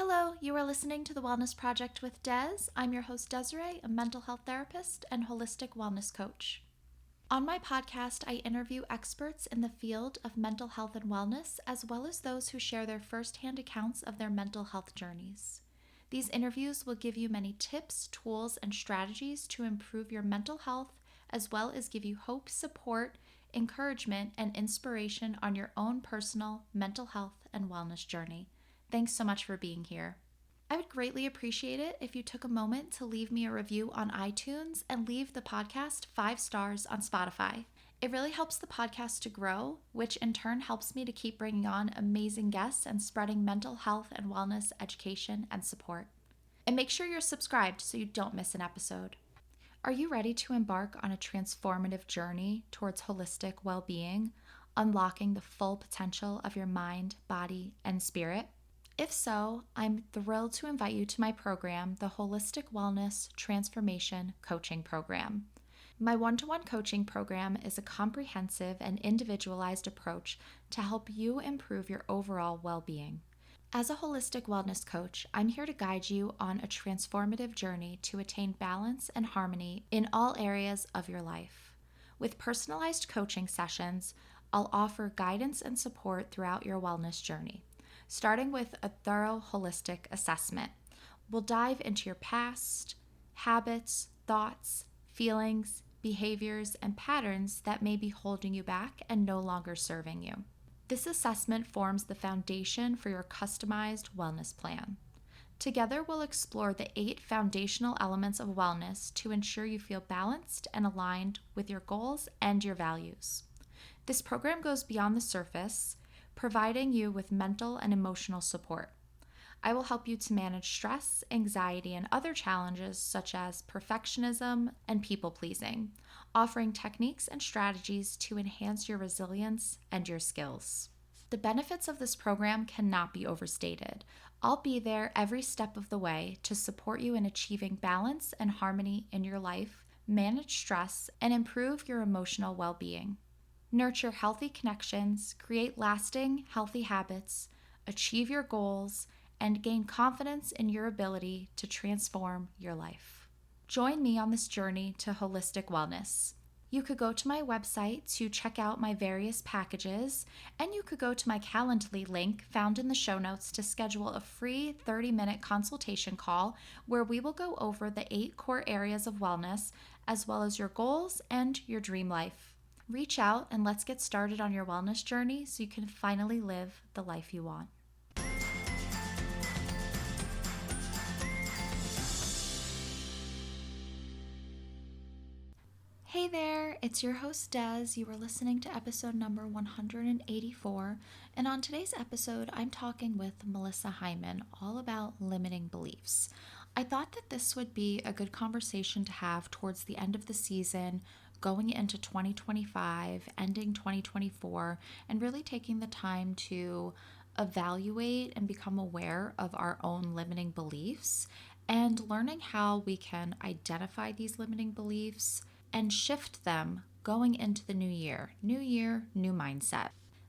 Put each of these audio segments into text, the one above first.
Hello, you are listening to The Wellness Project with Des. I'm your host, Desiree, a mental health therapist and holistic wellness coach. On my podcast, I interview experts in the field of mental health and wellness, as well as those who share their firsthand accounts of their mental health journeys. These interviews will give you many tips, tools, and strategies to improve your mental health, as well as give you hope, support, encouragement, and inspiration on your own personal mental health and wellness journey. Thanks so much for being here. I would greatly appreciate it if you took a moment to leave me a review on iTunes and leave the podcast 5 stars on Spotify. It really helps the podcast to grow, which in turn helps me to keep bringing on amazing guests and spreading mental health and wellness education and support. And make sure you're subscribed so you don't miss an episode. Are you ready to embark on a transformative journey towards holistic well-being, unlocking the full potential of your mind, body, and spirit? If so, I'm thrilled to invite you to my program, the Holistic Wellness Transformation Coaching Program. My one-to-one coaching program is a comprehensive and individualized approach to help you improve your overall well-being. As a holistic wellness coach, I'm here to guide you on a transformative journey to attain balance and harmony in all areas of your life. With personalized coaching sessions, I'll offer guidance and support throughout your wellness journey. Starting with a thorough holistic assessment. We'll dive into your past, habits, thoughts, feelings, behaviors, and patterns that may be holding you back and no longer serving you. This assessment forms the foundation for your customized wellness plan. Together, we'll explore the 8 foundational elements of wellness to ensure you feel balanced and aligned with your goals and your values. This program goes beyond the surface, providing you with mental and emotional support. I will help you to manage stress, anxiety, and other challenges such as perfectionism and people-pleasing, offering techniques and strategies to enhance your resilience and your skills. The benefits of this program cannot be overstated. I'll be there every step of the way to support you in achieving balance and harmony in your life, manage stress, and improve your emotional well-being. Nurture healthy connections, create lasting, healthy habits, achieve your goals, and gain confidence in your ability to transform your life. Join me on this journey to holistic wellness. You could go to my website to check out my various packages, and you could go to my Calendly link found in the show notes to schedule a free 30-minute consultation call where we will go over the 8 core areas of wellness, as well as your goals and your dream life. Reach out and let's get started on your wellness journey so you can finally live the life you want. Hey there, it's your host Des. You are listening to episode number 184, and on today's episode, I'm talking with Melissa Hiemann all about limiting beliefs. I thought that this would be a good conversation to have towards the end of the season, going into 2025, ending 2024, and really taking the time to evaluate and become aware of our own limiting beliefs and learning how we can identify these limiting beliefs and shift them going into the new year. New year, new mindset.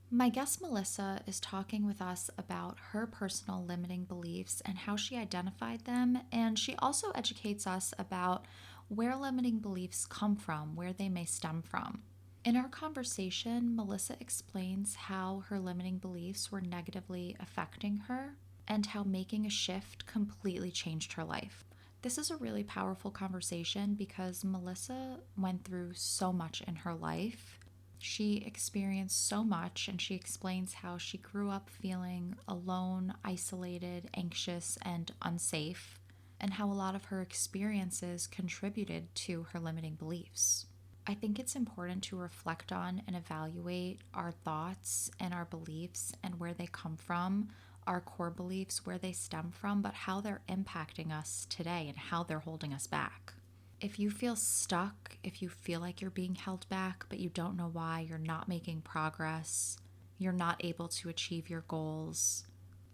My guest Melissa is talking with us about her personal limiting beliefs and how she identified them, and she also educates us about where limiting beliefs come from, where they may stem from. In our conversation, Melissa explains how her limiting beliefs were negatively affecting her and how making a shift completely changed her life. This is a really powerful conversation because Melissa went through so much in her life. She experienced so much, and she explains how she grew up feeling alone, isolated, anxious, and unsafe, and how a lot of her experiences contributed to her limiting beliefs. I think it's important to reflect on and evaluate our thoughts and our beliefs and where they come from, our core beliefs, where they stem from, but how they're impacting us today and how they're holding us back. If you feel stuck, if you feel like you're being held back, but you don't know why, you're not making progress, you're not able to achieve your goals,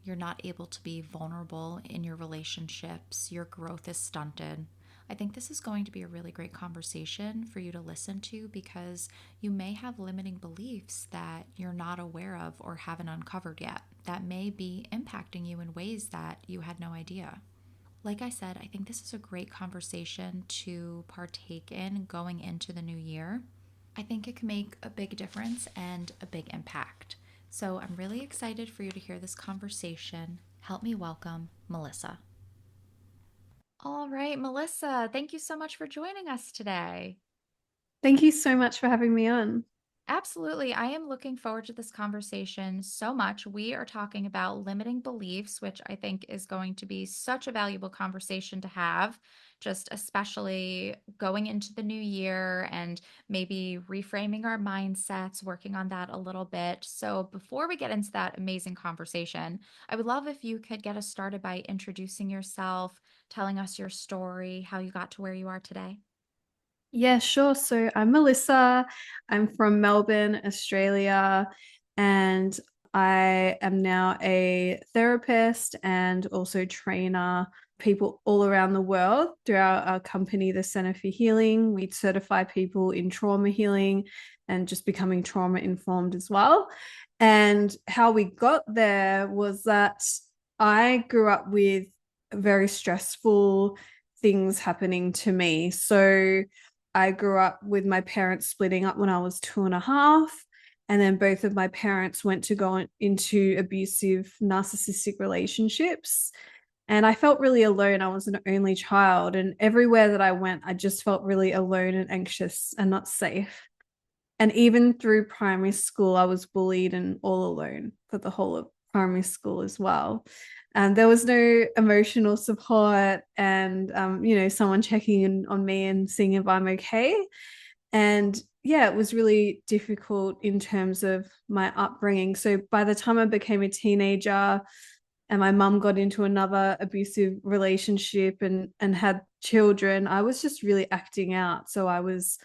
you're not able to be vulnerable in your relationships, your growth is stunted, I think this is going to be a really great conversation for you to listen to because you may have limiting beliefs that you're not aware of or haven't uncovered yet. that may be impacting you in ways that you had no idea. Like I said, I think this is a great conversation to partake in going into the new year. I think it can make a big difference and a big impact. So I'm really excited for you to hear this conversation. Help me welcome Melissa. All right, Melissa, thank you so much for joining us today. Thank you so much for having me on. Absolutely. I am looking forward to this conversation so much. We are talking about limiting beliefs, which I think is going to be such a valuable conversation to have, just especially going into the new year and maybe reframing our mindsets, working on that a little bit. So, before we get into that amazing conversation, I would love if you could get us started by introducing yourself, telling us your story, how you got to where you are today. Yeah, sure. So I'm Melissa. I'm from Melbourne, Australia, and I am now a therapist and also trainer people all around the world through our company, the Center for Healing. We certify people in trauma healing and just becoming trauma informed as well. And how we got there was that I grew up with very stressful things happening to me. So I grew up with my parents splitting up when I was 2.5. And then both of my parents went to go into abusive, narcissistic relationships. And I felt really alone. I was an only child. And everywhere that I went, I just felt really alone and anxious and not safe. And even through primary school, I was bullied and all alone for the whole of primary school as well. And there was no emotional support and, someone checking in on me and seeing if I'm okay. And yeah, it was really difficult in terms of my upbringing. So by the time I became a teenager and my mum got into another abusive relationship and had children, I was just really acting out. So I was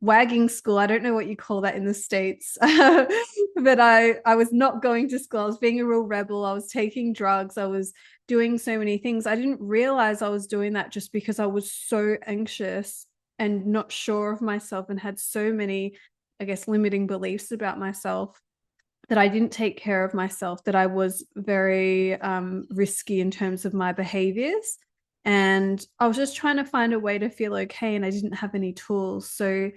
wagging school. I don't know what you call that in the States, but I was not going to school. I was being a real rebel. I was taking drugs. I was doing so many things. I didn't realize I was doing that just because I was so anxious and not sure of myself and had so many, I guess, limiting beliefs about myself that I didn't take care of myself, that I was very risky in terms of my behaviors. And I was just trying to find a way to feel okay, and I didn't have any tools. So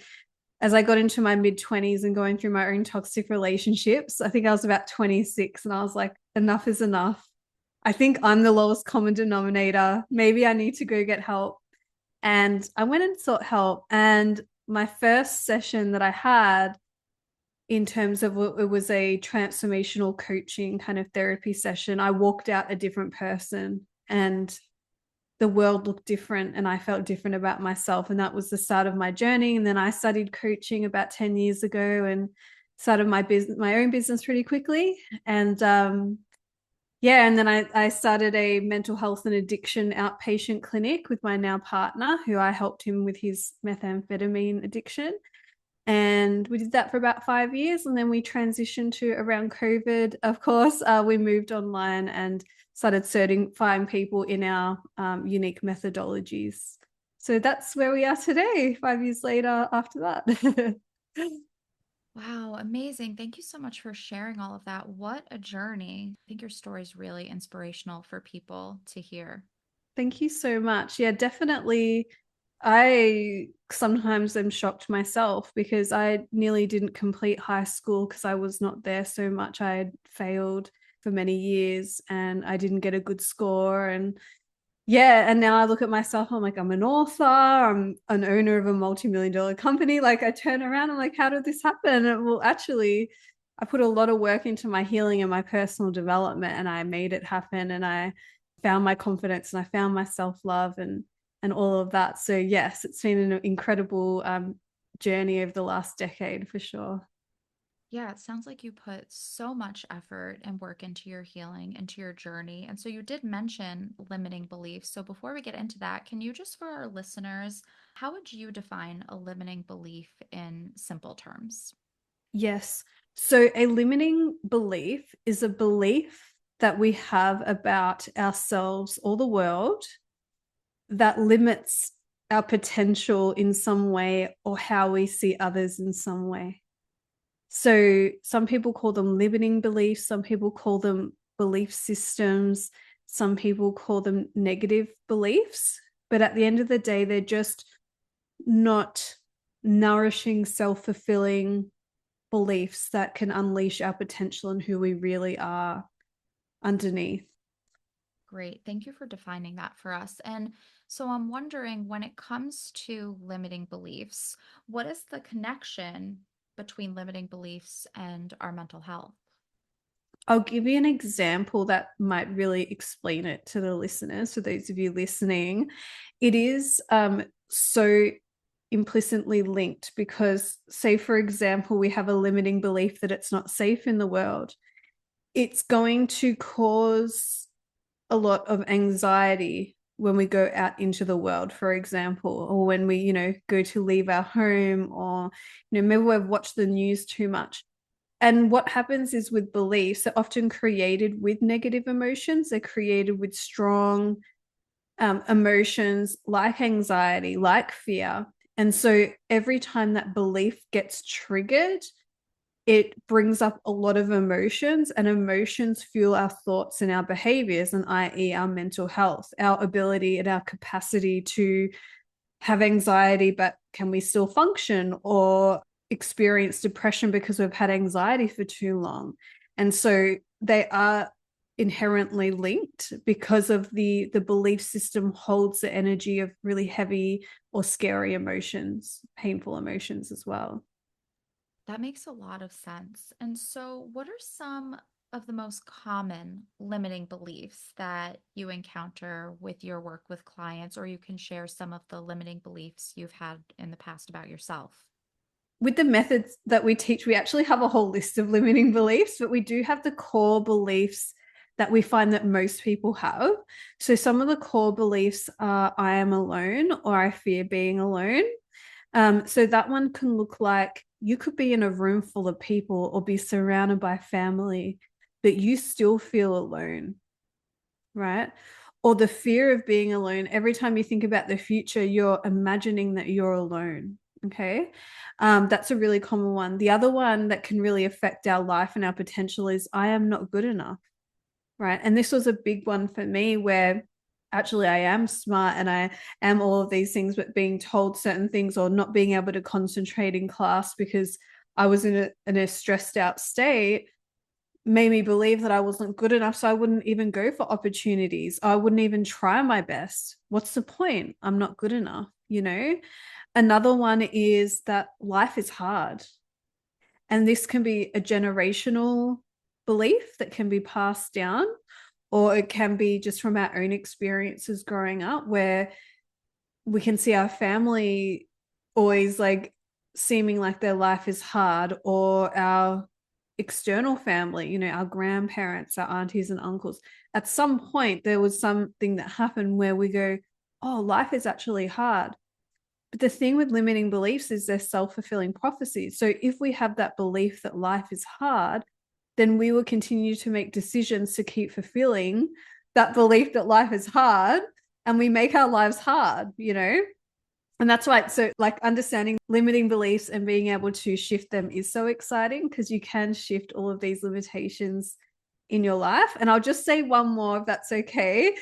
as I got into my mid-20s and going through my own toxic relationships, I think I was about 26 and I was like, enough is enough. I think I'm the lowest common denominator. Maybe I need to go get help. And I went and sought help. And my first session that I had, in terms of it was a transformational coaching kind of therapy session, I walked out a different person and the world looked different and I felt different about myself. And that was the start of my journey. And then I studied coaching about 10 years ago and started my own business pretty quickly. And and then I started a mental health and addiction outpatient clinic with my now partner, who I helped him with his methamphetamine addiction. And we did that for about 5 years. And then we transitioned to around COVID, of course. We moved online and started certifying people in our unique methodologies. So that's where we are today, 5 years later after that. Wow, amazing. Thank you so much for sharing all of that. What a journey. I think your story is really inspirational for people to hear. Thank you so much. Yeah, definitely. I sometimes am shocked myself because I nearly didn't complete high school because I was not there so much. I had failed for many years and I didn't get a good score. And yeah, and now I look at myself, I'm like, I'm an author, I'm an owner of a multi-million-dollar company. Like I turn around, I'm like, how did this happen? And well, actually, I put a lot of work into my healing and my personal development and I made it happen and I found my confidence and I found my self-love and all of that. So yes, it's been an incredible journey over the last decade for sure. Yeah, it sounds like you put so much effort and work into your healing, into your journey. And so you did mention limiting beliefs. So before we get into that, can you just for our listeners, how would you define a limiting belief in simple terms? Yes. So a limiting belief is a belief that we have about ourselves or the world that limits our potential in some way or how we see others in some way. So some people call them limiting beliefs, some people call them belief systems, some people call them negative beliefs. But at the end of the day, they're just not nourishing, self-fulfilling beliefs that can unleash our potential and who we really are underneath. Great. Thank you for defining that for us. And so I'm wondering, when it comes to limiting beliefs, what is the connection between limiting beliefs and our mental health? I'll give you an example that might really explain it to the listeners, for those of you listening. It is so implicitly linked because, say, for example, we have a limiting belief that it's not safe in the world. It's going to cause a lot of anxiety when we go out into the world, for example, or when we, go to leave our home, or, maybe we've watched the news too much. And what happens is, with beliefs, they're often created with negative emotions. They're created with strong emotions like anxiety, like fear. And so every time that belief gets triggered, it brings up a lot of emotions, and emotions fuel our thoughts and our behaviors, and i.e. our mental health, our ability and our capacity to have anxiety, but can we still function, or experience depression because we've had anxiety for too long. And so they are inherently linked because of the belief system holds the energy of really heavy or scary emotions, painful emotions as well. That makes a lot of sense. And so, what are some of the most common limiting beliefs that you encounter with your work with clients, or you can share some of the limiting beliefs you've had in the past about yourself? With the methods that we teach, we actually have a whole list of limiting beliefs, but we do have the core beliefs that we find that most people have. So some of the core beliefs are I am alone, or I fear being alone. So that one can look like you could be in a room full of people or be surrounded by family, but you still feel alone, right? Or the fear of being alone. Every time you think about the future, you're imagining that you're alone. Okay. That's a really common one. The other one that can really affect our life and our potential is I am not good enough. Right. And this was a big one for me, where actually I am smart and I am all of these things, but being told certain things or not being able to concentrate in class because I was in a stressed out state made me believe that I wasn't good enough. So I wouldn't even go for opportunities. I wouldn't even try my best. What's the point? I'm not good enough. Another one is that life is hard. And this can be a generational belief that can be passed down, or it can be just from our own experiences growing up, where we can see our family always like seeming like their life is hard, or our external family, our grandparents, our aunties and uncles. At some point, there was something that happened where we go, oh, life is actually hard. But the thing with limiting beliefs is they're self-fulfilling prophecies. So if we have that belief that life is hard, then we will continue to make decisions to keep fulfilling that belief that life is hard, and we make our lives hard. And that's why, so like understanding limiting beliefs and being able to shift them is so exciting, because you can shift all of these limitations in your life. And I'll just say one more, if that's okay,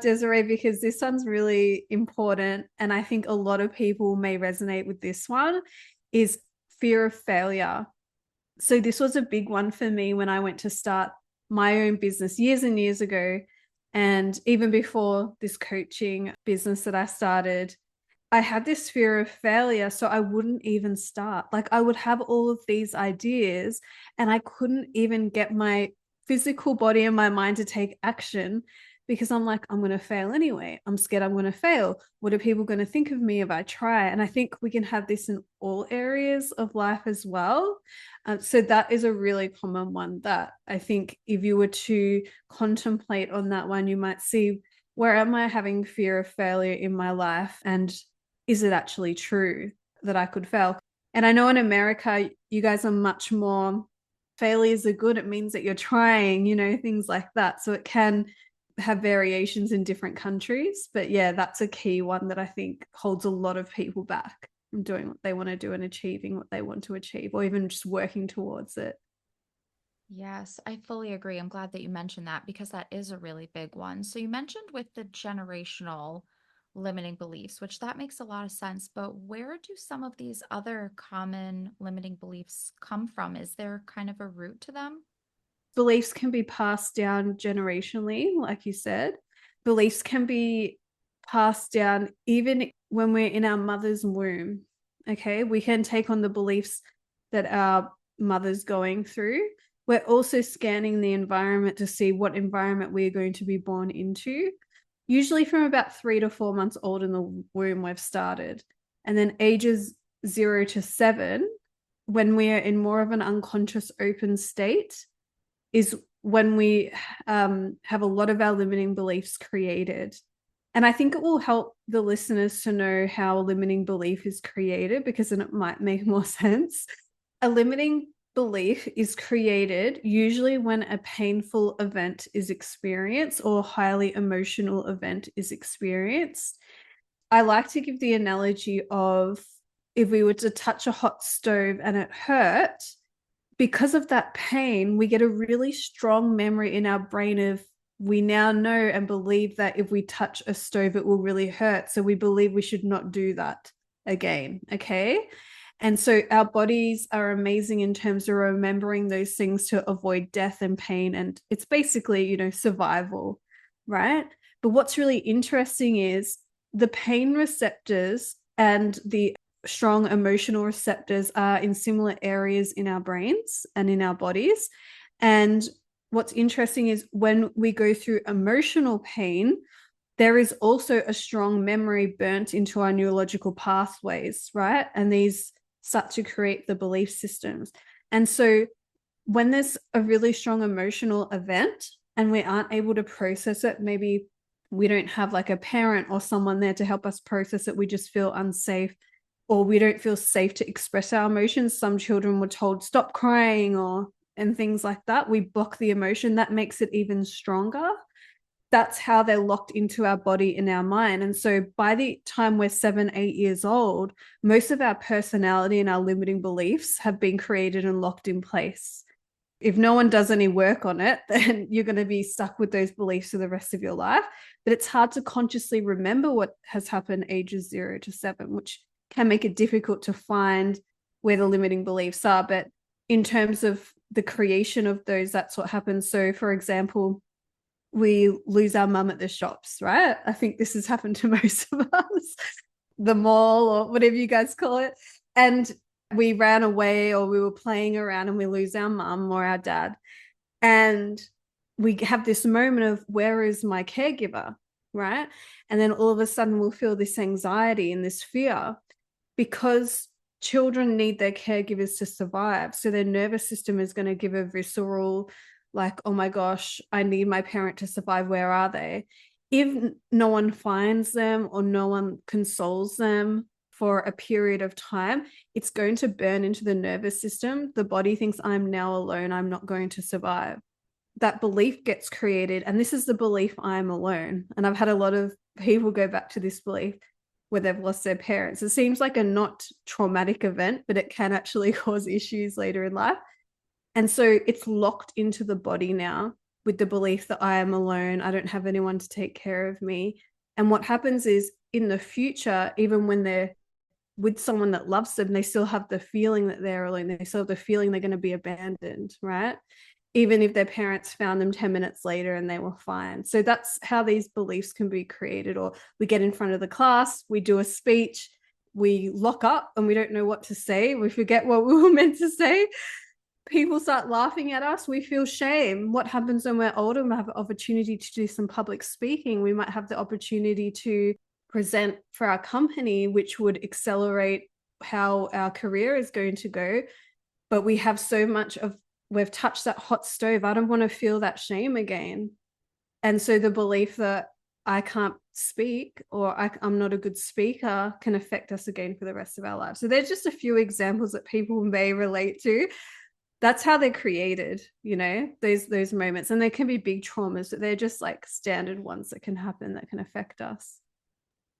Desiree, because this one's really important. And I think a lot of people may resonate with this one, is fear of failure. So this was a big one for me when I went to start my own business years and years ago. And even before this coaching business that I started, I had this fear of failure. So I wouldn't even start. Like I would have all of these ideas and I couldn't even get my physical body and my mind to take action, because I'm like, I'm going to fail anyway. I'm scared I'm going to fail. What are people going to think of me if I try? And I think we can have this in all areas of life as well. So that is a really common one that I think if you were to contemplate on that one, you might see, where am I having fear of failure in my life? And is it actually true that I could fail? And I know in America, you guys are much more failures are good. It means that you're trying, things like that. So it can have variations in different countries. But yeah, that's a key one that I think holds a lot of people back. from doing what they want to do and achieving what they want to achieve, or even just working towards it. Yes, I fully agree. I'm glad that you mentioned that because that is a really big one. So you mentioned with the generational limiting beliefs, which that makes a lot of sense, but where do some of these other common limiting beliefs come from? Is there kind of a root to them? Beliefs can be passed down generationally, like you said. Beliefs can be passed down even when we're in our mother's womb. Okay, we can take on the beliefs that our mother's going through. We're also scanning the environment to see what environment we're going to be born into. Usually from about 3 to 4 months old in the womb, we've started. And then ages 0 to 7, when we're in more of an unconscious open state, is when we have a lot of our limiting beliefs created. And I think it will help the listeners to know how a limiting belief is created, because then it might make more sense. A limiting belief is created usually when a painful event is experienced or a highly emotional event is experienced. I like to give the analogy of if we were to touch a hot stove and it hurt, because of that pain, we get a really strong memory in our brain of, we now know and believe that if we touch a stove, it will really hurt. So we believe we should not do that again. Okay. And so our bodies are amazing in terms of remembering those things to avoid death and pain. And it's basically, survival, right? But what's really interesting is the pain receptors and the strong emotional receptors are in similar areas in our brains and in our bodies. And what's interesting is when we go through emotional pain, there is also a strong memory burnt into our neurological pathways, right? And these start to create the belief systems. And so when there's a really strong emotional event and we aren't able to process it, maybe we don't have like a parent or someone there to help us process it, we just feel unsafe, or we don't feel safe to express our emotions. Some children were told stop crying and things like that. We block the emotion. That makes it even stronger. That's how they're locked into our body and our mind. And so by the time we're 7, 8 years old, most of our personality and our limiting beliefs have been created and locked in place. If no one does any work on it, then you're going to be stuck with those beliefs for the rest of your life. But it's hard to consciously remember what has happened ages 0 to 7, which can make it difficult to find where the limiting beliefs are. But in terms of the creation of those, that's what happens. So, for example, we lose our mum at the shops, right? I think this has happened to most of us, the mall or whatever you guys call it. And we ran away or we were playing around and we lose our mum or our dad. And we have this moment of, where is my caregiver, right? And then all of a sudden we'll feel this anxiety and this fear, because children need their caregivers to survive. So their nervous system is going to give a visceral, like, oh my gosh, I need my parent to survive. Where are they? If no one finds them or no one consoles them for a period of time, it's going to burn into the nervous system. The body thinks, I'm now alone, I'm not going to survive. That belief gets created. And this is the belief, I'm alone. And I've had a lot of people go back to this belief where they've lost their parents. It seems like a not traumatic event, but it can actually cause issues later in life. And so it's locked into the body now with the belief that I am alone, I don't have anyone to take care of me. And what happens is, in the future, even when they're with someone that loves them, they still have the feeling that they're alone. They still have the feeling they're going to be abandoned, right? Even if their parents found them 10 minutes later and they were fine. So that's how these beliefs can be created. Or we get in front of the class, we do a speech, we lock up and we don't know what to say. We forget what we were meant to say. People start laughing at us. We feel shame. What happens when we're older? We have an opportunity to do some public speaking. We might have the opportunity to present for our company, which would accelerate how our career is going to go. But we have so much of, we've touched that hot stove. I don't want to feel that shame again. And so the belief that I can't speak or I'm not a good speaker can affect us again for the rest of our lives. So there's just a few examples that people may relate to. That's how they're created, those moments. And they can be big traumas, but they're just like standard ones that can happen that can affect us.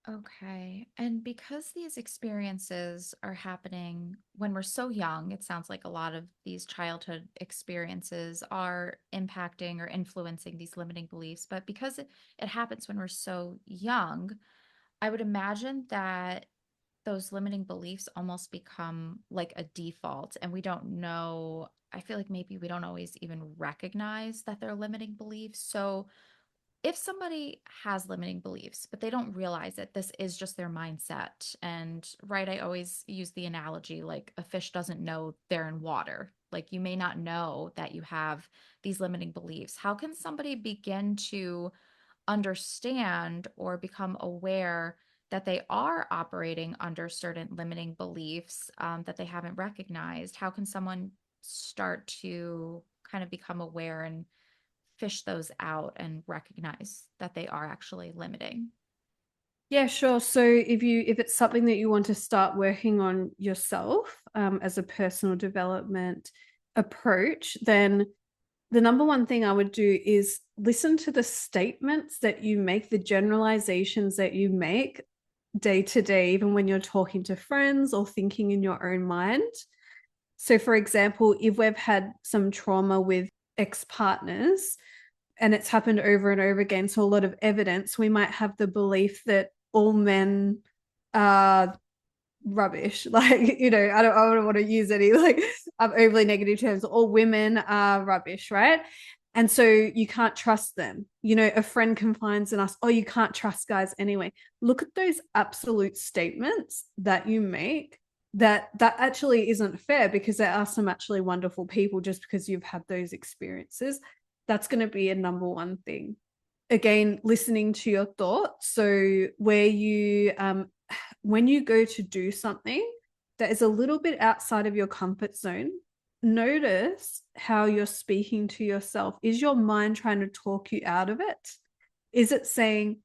Okay. And because these experiences are happening when we're so young, it sounds like a lot of these childhood experiences are impacting or influencing these limiting beliefs. But because it happens when we're so young, I would imagine that those limiting beliefs almost become like a default, and we don't know. I feel like maybe we don't always even recognize that they're limiting beliefs. So, if somebody has limiting beliefs, but they don't realize it, this is just their mindset. And right, I always use the analogy like a fish doesn't know they're in water. Like you may not know that you have these limiting beliefs. How can somebody begin to understand or become aware that they are operating under certain limiting beliefs that they haven't recognized? How can someone start to kind of become aware and fish those out and recognize that they are actually limiting? Yeah, sure. So if it's something that you want to start working on yourself as a personal development approach, then the number one thing I would do is listen to the statements that you make, the generalizations that you make day to day, even when you're talking to friends or thinking in your own mind. So, for example, if we've had some trauma with ex partners and it's happened over and over again, so a lot of evidence, we might have the belief that all men are rubbish. Like, I don't want to use any like overly negative terms. All women are rubbish, right? And so you can't trust them. A friend confides in us, oh, you can't trust guys anyway. Look at those absolute statements that you make that actually isn't fair, because there are some actually wonderful people just because you've had those experiences. That's going to be a number one thing. Again, listening to your thoughts. So where you when you go to do something that is a little bit outside of your comfort zone, notice how you're speaking to yourself. Is your mind trying to talk you out of it? Is it saying,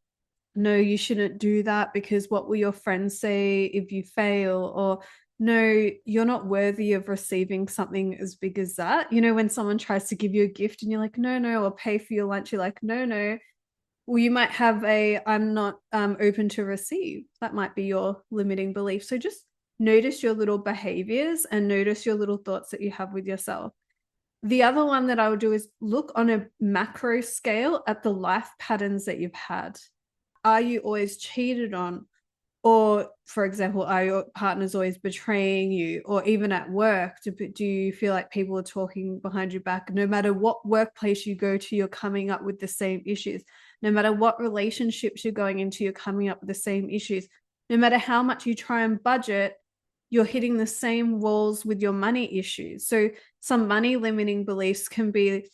no, you shouldn't do that because what will your friends say if you fail? Or no, you're not worthy of receiving something as big as that. When someone tries to give you a gift and you're like, no, no, or pay for your lunch, you're like, no, no. Well, you might have I'm not open to receive. That might be your limiting belief. So just notice your little behaviors and notice your little thoughts that you have with yourself. The other one that I would do is look on a macro scale at the life patterns that you've had. Are you always cheated on? Or, for example, are your partners always betraying you? Or even at work, do you feel like people are talking behind your back? No matter what workplace you go to, you're coming up with the same issues. No matter what relationships you're going into, you're coming up with the same issues. No matter how much you try and budget, you're hitting the same walls with your money issues. So some money limiting beliefs can be,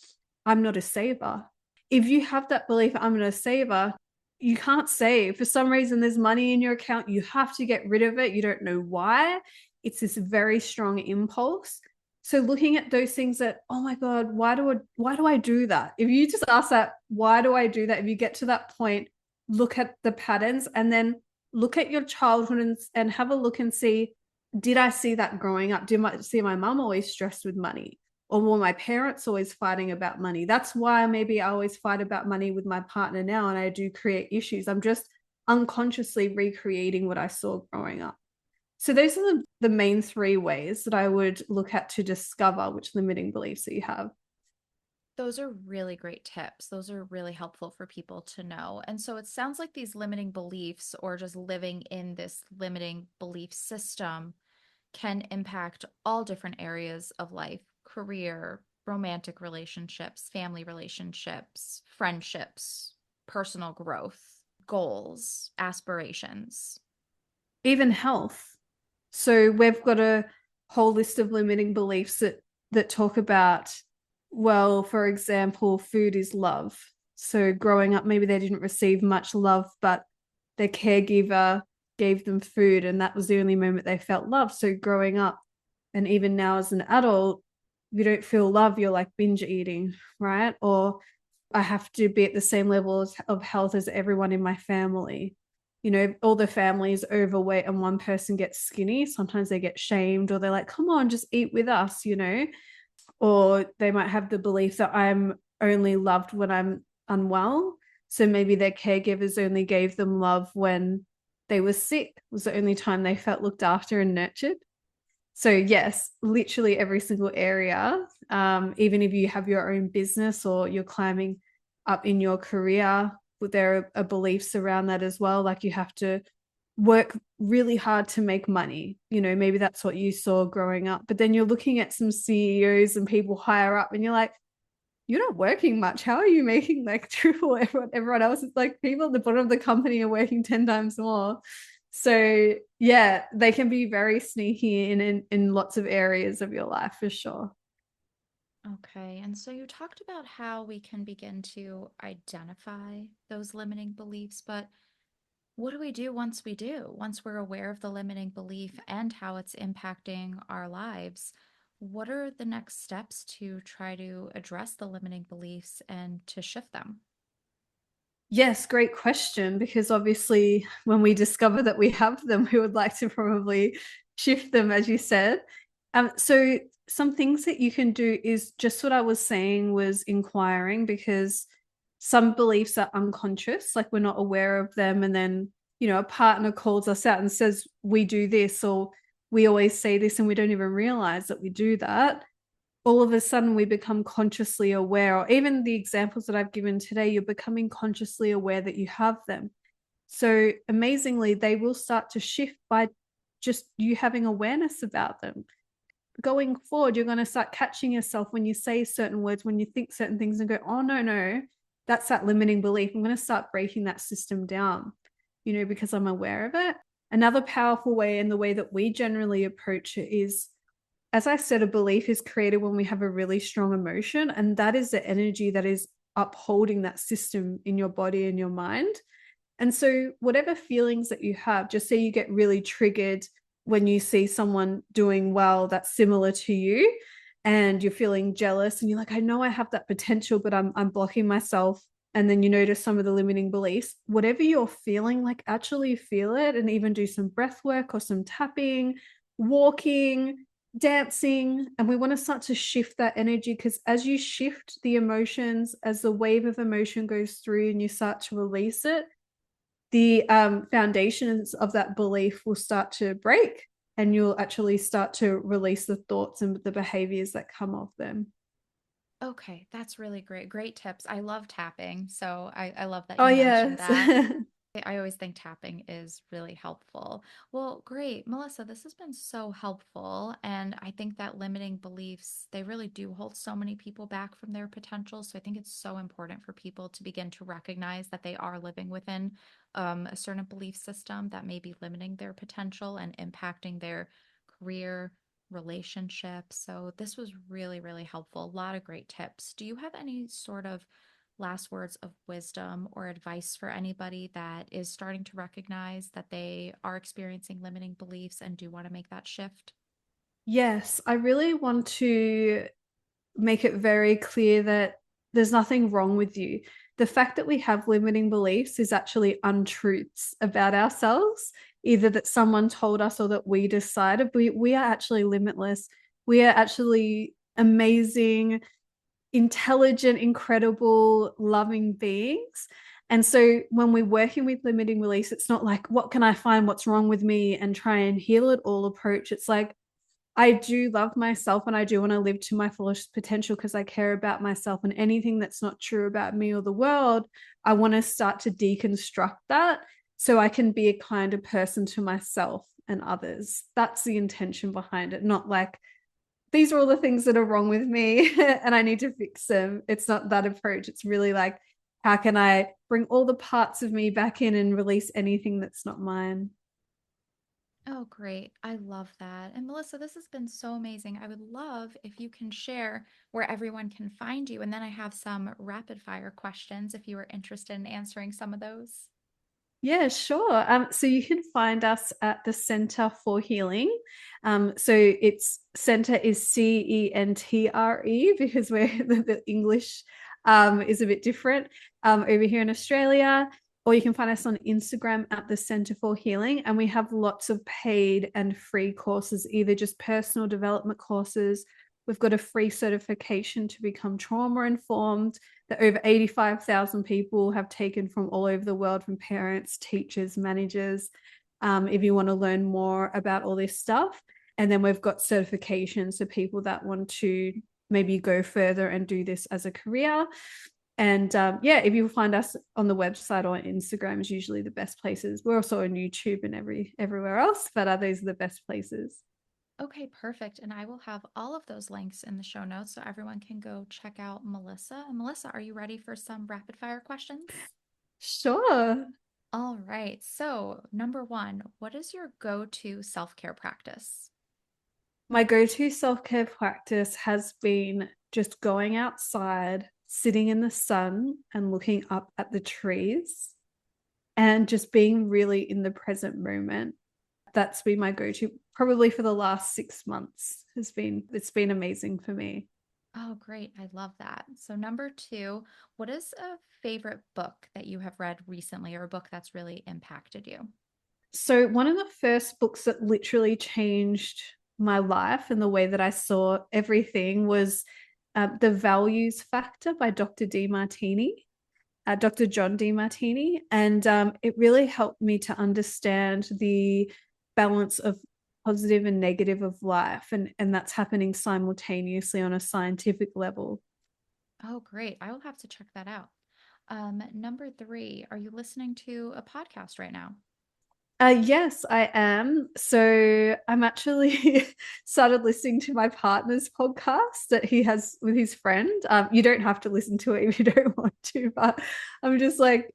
I'm not a saver. If you have that belief, I'm not a saver, you can't save. For some reason, there's money in your account. You have to get rid of it. You don't know why. It's this very strong impulse. So looking at those things that, oh my God, why do I do that? If you just ask that, why do I do that? If you get to that point, look at the patterns and then look at your childhood and have a look and see, did I see that growing up? Did I see my mum always stressed with money? Or were my parents always fighting about money? That's why maybe I always fight about money with my partner now and I do create issues. I'm just unconsciously recreating what I saw growing up. So those are the main three ways that I would look at to discover which limiting beliefs that you have. Those are really great tips. Those are really helpful for people to know. And so it sounds like these limiting beliefs or just living in this limiting belief system can impact all different areas of life: career, romantic relationships, family relationships, friendships, personal growth, goals, aspirations. Even health. So we've got a whole list of limiting beliefs that talk about, well, for example, food is love. So growing up, maybe they didn't receive much love, but their caregiver gave them food, and that was the only moment they felt love. So growing up, and even now as an adult, if you don't feel love, you're like binge eating, right? Or I have to be at the same level of health as everyone in my family. All the family is overweight and one person gets skinny. Sometimes they get shamed, or they're like, come on, just eat with us. Or they might have the belief that I'm only loved when I'm unwell. So maybe their caregivers only gave them love when they were sick. It was the only time they felt looked after and nurtured. So yes, literally every single area, even if you have your own business or you're climbing up in your career, there are beliefs around that as well. Like you have to work really hard to make money. You know, maybe that's what you saw growing up, but then you're looking at some CEOs and people higher up and you're like, you're not working much. How are you making like triple everyone else? It's like people at the bottom of the company are working 10 times more. So yeah, they can be very sneaky in lots of areas of your life for sure. Okay, and so you talked about how we can begin to identify those limiting beliefs, but what do we do once we do? Once we're aware of the limiting belief and how it's impacting our lives, what are the next steps to try to address the limiting beliefs and to shift them? Yes, great question. Because obviously, when we discover that we have them, we would like to probably shift them, as you said. So some things that you can do is just what I was saying was inquiring, because some beliefs are unconscious, like we're not aware of them, and then a partner calls us out and says we do this, or we always say this, and we don't even realize that we do that. All of a sudden we become consciously aware, or even the examples that I've given today, you're becoming consciously aware that you have them. So amazingly, they will start to shift by just you having awareness about them. Going forward, you're going to start catching yourself when you say certain words, when you think certain things, and go, oh, no, no, that's that limiting belief. I'm going to start breaking that system down, because I'm aware of it. Another powerful way, and the way that we generally approach it, is, as I said, a belief is created when we have a really strong emotion, and that is the energy that is upholding that system in your body and your mind. And so, whatever feelings that you have, just say you get really triggered when you see someone doing well that's similar to you, and you're feeling jealous, and you're like, I know I have that potential, but I'm blocking myself. And then you notice some of the limiting beliefs. Whatever you're feeling, like actually feel it, and even do some breath work or some tapping, walking, dancing. And we want to start to shift that energy, because as you shift the emotions, as the wave of emotion goes through and you start to release it, the foundations of that belief will start to break, and you'll actually start to release the thoughts and the behaviors that come of them. Okay, that's really great. Great tips. I love tapping, so I love that Oh, you mentioned yes. that. I always think tapping is really helpful. Well, great. Melissa, this has been so helpful. And I think that limiting beliefs, they really do hold so many people back from their potential. So I think it's so important for people to begin to recognize that they are living within a certain belief system that may be limiting their potential and impacting their career, relationships. So this was really, really helpful. A lot of great tips. Do you have any sort of last words of wisdom or advice for anybody that is starting to recognize that they are experiencing limiting beliefs and do want to make that shift? Yes, I really want to make it very clear that there's nothing wrong with you. The fact that we have limiting beliefs is actually untruths about ourselves, either that someone told us or that we decided. We are actually limitless. We are actually amazing, intelligent, incredible, loving beings. And so when we're working with limiting beliefs, it's not like, what can I find? What's wrong with me? And try and heal it all approach. It's like, I do love myself, and I do want to live to my fullest potential because I care about myself, and anything that's not true about me or the world, I want to start to deconstruct that so I can be a kinder person to myself and others. That's the intention behind it, not like these are all the things that are wrong with me and I need to fix them. It's not that approach. It's really like, how can I bring all the parts of me back in and release anything that's not mine? Oh, great. I love that. And Melissa, this has been so amazing. I would love if you can share where everyone can find you. And then I have some rapid fire questions if you are interested in answering some of those. Yeah, sure. So you can find us at the Center for Healing. So its center is CENTRE, because we're the English is a bit different over here in Australia. Or you can find us on Instagram at the Center for Healing, and we have lots of paid and free courses, either just personal development courses. We've got a free certification to become trauma informed. that over 85,000 people have taken from all over the world, from parents, teachers, managers, if you want to learn more about all this stuff. And then we've got certifications for people that want to maybe go further and do this as a career. And yeah, if you find us on the website or Instagram is usually the best places. We're also on YouTube and everywhere else, but these are the best places. Okay, perfect. And I will have all of those links in the show notes so everyone can go check out Melissa. And Melissa, are you ready for some rapid fire questions? Sure. All right. So, number one, what is your go-to self-care practice? My go-to self-care practice has been just going outside, sitting in the sun and looking up at the trees and just being really in the present moment. That's been my go-to probably for the last 6 months. It's been amazing for me. Oh, great. I love that. So, number two, what is a favorite book that you have read recently or a book that's really impacted you? So one of the first books that literally changed my life and the way that I saw everything was The Values Factor by Dr. John Demartini. And it really helped me to understand the balance of positive and negative of life. And that's happening simultaneously on a scientific level. Oh, great. I will have to check that out. Number three, are you listening to a podcast right now? Yes, I am. So I'm actually started listening to my partner's podcast that he has with his friend. You don't have to listen to it if you don't want to, but I'm just like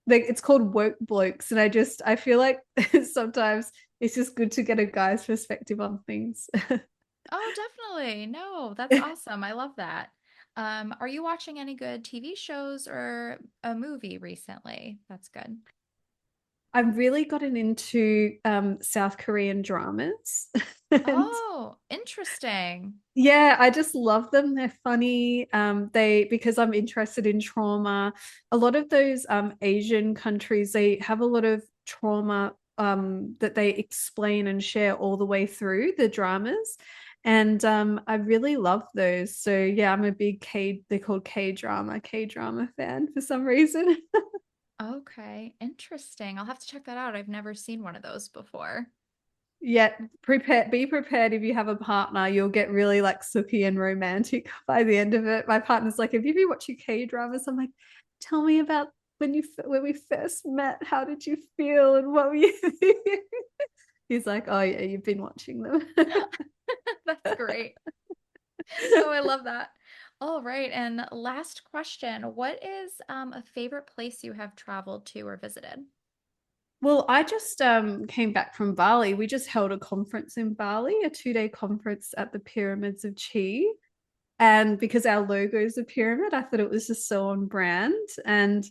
it's called Woke Blokes, and I feel like sometimes it's just good to get a guy's perspective on things. Oh, definitely. No, that's awesome. I love that. Are you watching any good TV shows or a movie recently? That's good. I've really gotten into South Korean dramas, and Oh, interesting. yeah, I just love them. They're funny. They because I'm interested in trauma. A lot of those Asian countries, they have a lot of trauma that they explain and share all the way through the dramas. And I really love those. So yeah, I'm a big they're called K drama fan for some reason. Okay, interesting. I'll have to check that out. I've never seen one of those before. Yeah, be prepared if you have a partner, you'll get really like sooky and romantic by the end of it. My partner's like, "Have you been watching K-dramas?" I'm like, "Tell me about when we first met. How did you feel and what were you thinking?" He's like, "Oh yeah, you've been watching them." That's great. Oh, I love that. All right, and last question. What is a favorite place you have traveled to or visited? Well, I just came back from Bali. We just held a conference in Bali, a 2-day conference at the Pyramids of Chi. And because our logo is a pyramid, I thought it was just so on brand. And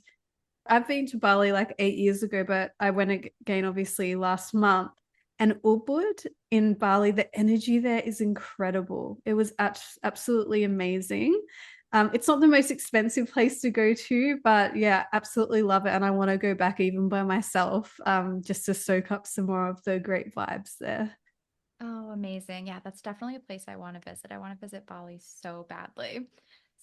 I've been to Bali like 8 years ago, but I went again obviously last month. And Ubud in Bali, the energy there is incredible. It was absolutely amazing. It's not the most expensive place to go to, but yeah, absolutely love it. And I want to go back even by myself, just to soak up some more of the great vibes there. Oh, amazing. Yeah, that's definitely a place I want to visit. I want to visit Bali so badly.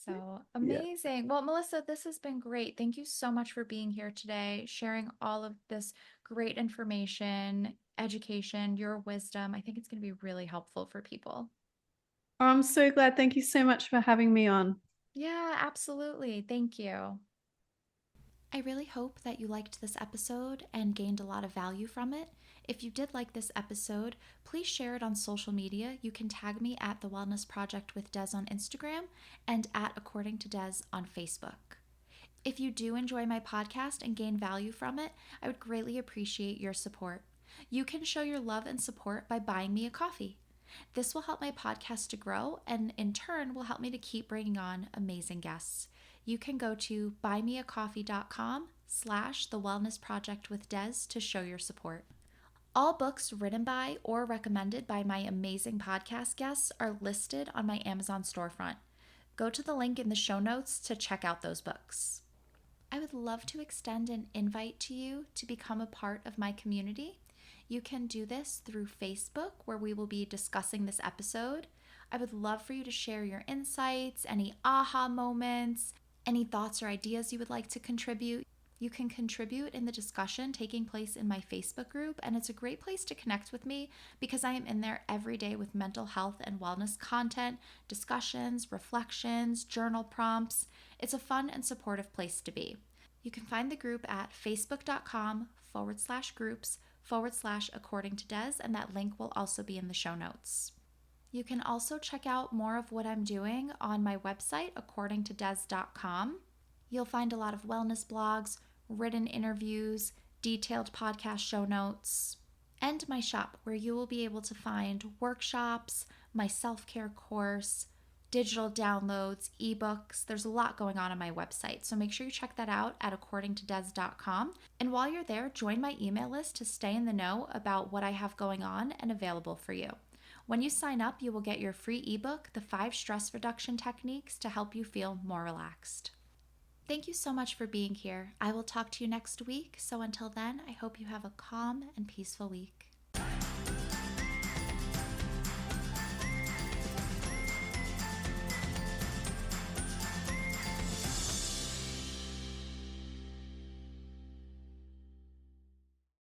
So Yeah. amazing. Well, Melissa, this has been great. Thank you so much for being here today, sharing all of this great information, education, your wisdom. I think it's going to be really helpful for people. Oh, I'm so glad. Thank you so much for having me on. Yeah, absolutely. Thank you. I really hope that you liked this episode and gained a lot of value from it. If you did like this episode, please share it on social media. You can tag me at The Wellness Project with Des on Instagram and at According to Des on Facebook. If you do enjoy my podcast and gain value from it, I would greatly appreciate your support. You can show your love and support by buying me a coffee. This will help my podcast to grow and in turn will help me to keep bringing on amazing guests. You can go to buymeacoffee.com/the wellness project with Des to show your support. All books written by or recommended by my amazing podcast guests are listed on my Amazon storefront. Go to the link in the show notes to check out those books. I would love to extend an invite to you to become a part of my community. You can do this through Facebook, where we will be discussing this episode. I would love for you to share your insights, any aha moments, any thoughts or ideas you would like to contribute, you can contribute in the discussion taking place in my Facebook group, and it's a great place to connect with me because I am in there every day with mental health and wellness content, discussions, reflections, journal prompts. It's a fun and supportive place to be. You can find the group at facebook.com/groups/according to Des, and that link will also be in the show notes. You can also check out more of what I'm doing on my website, accordingtodes.com. You'll find a lot of wellness blogs, written interviews, detailed podcast show notes, and my shop where you will be able to find workshops, my self-care course, digital downloads, ebooks. There's a lot going on my website, so make sure you check that out at accordingtodes.com. And while you're there, join my email list to stay in the know about what I have going on and available for you. When you sign up, you will get your free ebook, The 5 Stress Reduction Techniques to help you feel more relaxed. Thank you so much for being here. I will talk to you next week. So until then, I hope you have a calm and peaceful week.